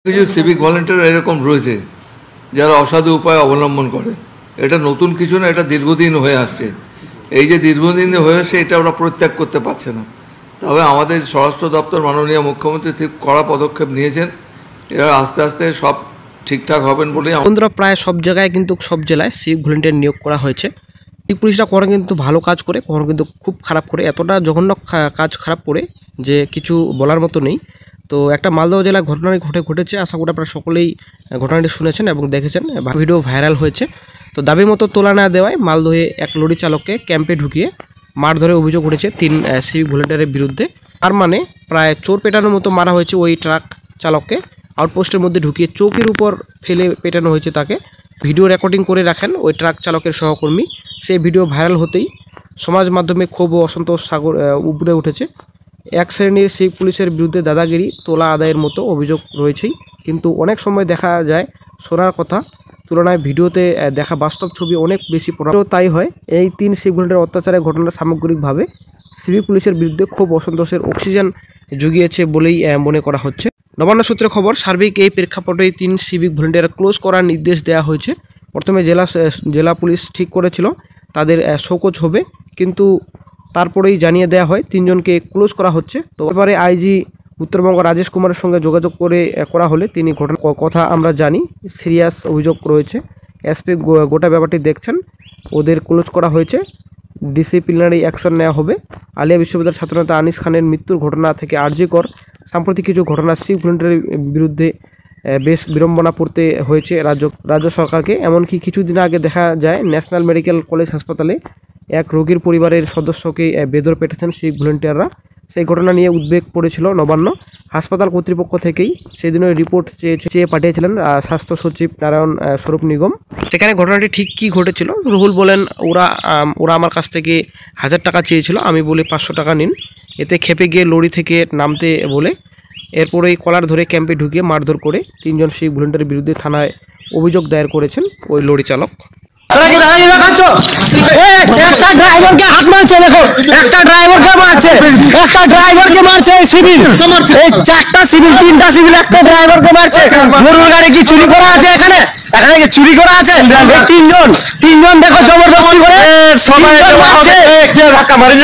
কিছু civic volunteer এরকম রয়েছে যারা অসাধু উপায় অবলম্বন করে। এটা নতুন কিছু না, এটা দীর্ঘদিন হয়ে আসছে। এই যে দীর্ঘদিন হয়ে আসছে এটা ওরা পরিত্যাগ করতে পারছে না। তবে আমাদের স্বরাষ্ট্র দপ্তর মাননীয় মুখ্যমন্ত্রী ঠিক কড়া পদক্ষেপ নিয়েছেন। এরা আস্তে আস্তে সব ঠিকঠাক হবেন বলে বন্ধুরা, প্রায় সব জায়গায় কিন্তু সব জেলায় সিভিক ভলেন্টিয়ার নিয়োগ করা হয়েছে। সিভিক পুলিশরা কখনো কিন্তু ভালো কাজ করে, কখনো কিন্তু খুব খারাপ করে। এতটা জঘন্য কাজ খারাপ করে যে কিছু বলার মতো নেই। তো একটা মালদহ জেলায় ঘটনাটি ঘটেছে। আশা করি আপনারা সকলেই ঘটনাটি শুনেছেন এবং দেখেছেন, ভিডিও ভাইরাল হয়েছে। তো দাবি মতো তোলা না দেওয়ায় মালদহে এক লরি চালককে ক্যাম্পে ঢুকিয়ে মারধরের অভিযোগ উঠেছে 3 সিভিক ভলেন্টিয়ারের বিরুদ্ধে। তার মানে প্রায় চোর পেটানোর মতো মারা হয়েছে ওই ট্রাক চালককে। আউটপোস্টের মধ্যে ঢুকিয়ে চৌকির উপর ফেলে পেটানো হয়েছে তাকে। ভিডিও রেকর্ডিং করে রাখেন ওই ট্রাক চালকের সহকর্মী। সেই ভিডিও ভাইরাল হতেই সমাজ মাধ্যমে ক্ষোভ ও অসন্তোষ উপরে উঠেছে। এক শ্রেণীর সিভিক পুলিশের বিরুদ্ধে দাদাগিরি, তোলা আদায়ের মতো অভিযোগ রয়েছেই। কিন্তু অনেক সময় দেখা যায় শোনার কথা তুলনায় ভিডিওতে দেখা বাস্তব ছবি অনেক বেশি প্রভাব। তাই হয় এই 3 সিভিক ভলেন্টিয়ার অত্যাচারের ঘটনা সামগ্রিকভাবে সিভিক পুলিশের বিরুদ্ধে ক্ষোভ অসন্তোষের অক্সিজেন জুগিয়েছে বলেই মনে করা হচ্ছে। নবান্ন সূত্রে খবর, সার্বিক এই প্রেক্ষাপটেই 3 সিভিক ভলেন্টিয়ার ক্লোজ করার নির্দেশ দেওয়া হয়েছে। প্রথমে জেলা পুলিশ ঠিক করেছিল তাদের শোকজ হবে, কিন্তু তারপরেই জানিয়ে দেওয়া হয় 3 জনকে ক্লোজ করা হচ্ছে। তো এবারে আইজি উত্তরবঙ্গ রাজেশ কুমারের সঙ্গে যোগাযোগ করা হলে তিনি ঘটনার কথা আমরা জানি, সিরিয়াস অভিযোগ রয়েছে। এসপি গোটা ব্যাপারটি দেখছেন, ওদের ক্লোজ করা হয়েছে, ডিসিপ্লিনারি অ্যাকশন নেওয়া হবে। আলিয়া বিশ্ববিদ্যালয়ের ছাত্রনেতা আনিস খানের মৃত্যুর ঘটনা থেকে আরজিকর সাম্প্রতিক কিছু ঘটনা সিভিক ভলেন্টিয়ারের বিরুদ্ধে বেশ বিড়ম্বনা পড়তে হয়েছে রাজ্য সরকারকে। এমনকি কিছুদিন আগে দেখা যায় ন্যাশনাল মেডিকেল কলেজ হাসপাতালে এক রোগীর পরিবারের সদস্যকে বেদর পেটেছেন সিভিক ভলেন্টিয়াররা। সেই ঘটনা নিয়ে উদ্বেগ পড়েছিল নবান্ন। হাসপাতাল কর্তৃপক্ষ থেকেই সেদিনই রিপোর্ট চেয়ে পাঠিয়েছিলেন স্বাস্থ্য সচিব নারায়ণ স্বরূপ নিগম। সেখানে ঘটনাটি ঠিক কী ঘটেছিল, রুহুল বলেন ওরা আমার কাছ থেকে 1000 টাকা চেয়েছিল, আমি বলি 500 টাকা নিন। এতে খেপে গিয়ে লরি থেকে নামতে বলে এরপরেই কলার ধরে ক্যাম্পে ঢুকিয়ে মারধর করে 3 জন সিভিক ভলেন্টিয়ারের বিরুদ্ধে থানায় অভিযোগ দায়ের করেছেন ওই লরি চালক। একটা ড্রাইভারকে হাত মারছে, দেখো একটা ড্রাইভারকে মারছে সিভিল, এই 4টা সিভিল 3টা সিভিল একটা ড্রাইভারকে মারছে। গরুর গাড়ি কি চুরি করা আছে? এখানে কি চুরি করা আছে? 3 জন দেখো জবরদস্তি করে সবাই মারছে। ধাক্কা মারি